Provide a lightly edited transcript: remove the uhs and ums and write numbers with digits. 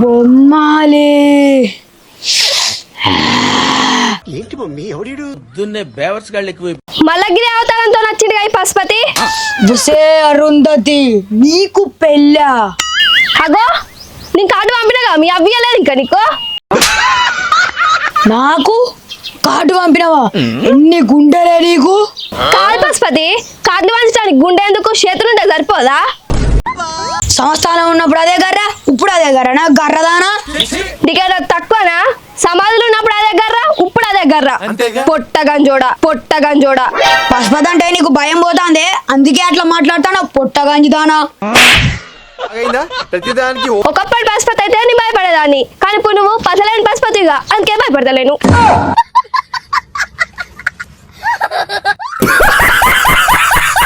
బొమ్మాలి ఏంటి మమ్మీ ఎవడీడు దున్నే బేవర్స్ గాళ్ళు ఎక్కువ. మల్లగిరి అవతారంతో నచ్చింది ఈ పశుపతి. బుసే అరుంధతి నీకు పెళ్ళా? అగో నేను కార్డు పంపినగా మీ అవ్వలేదు ఇంకా నీకు. నాకు కార్డు పంపినవా? ఎన్ని గుండెలే నీకు? కాదు పశుపతి, కార్డులు పంచడానికి గుండె ఎందుకు? చేతులుంటే సరిపోదా? సంస్థానం ఉన్నప్పుడు అదే గర్ర, ఇప్పుడు అదే గర్ర. నాకు గర్రదానా? నీకేదో తక్కువనా? సమాధులు ఉన్నప్పుడు అదే గర్ర, ఇప్పుడు అదే గర్ర. పొట్టగంజోడ. పశుపతి అంటే నీకు భయం పోతాందే, అందుకే అట్లా మాట్లాడతాను. పొట్టగంజిదానా? ప్రతిదానికి ఒకప్పటి పశుపతి అయితే నేను భయపడేదాన్ని, కానీ ఇప్పుడు నువ్వు పసలేని పశుపతిగా, అందుకే భయపడతలేను.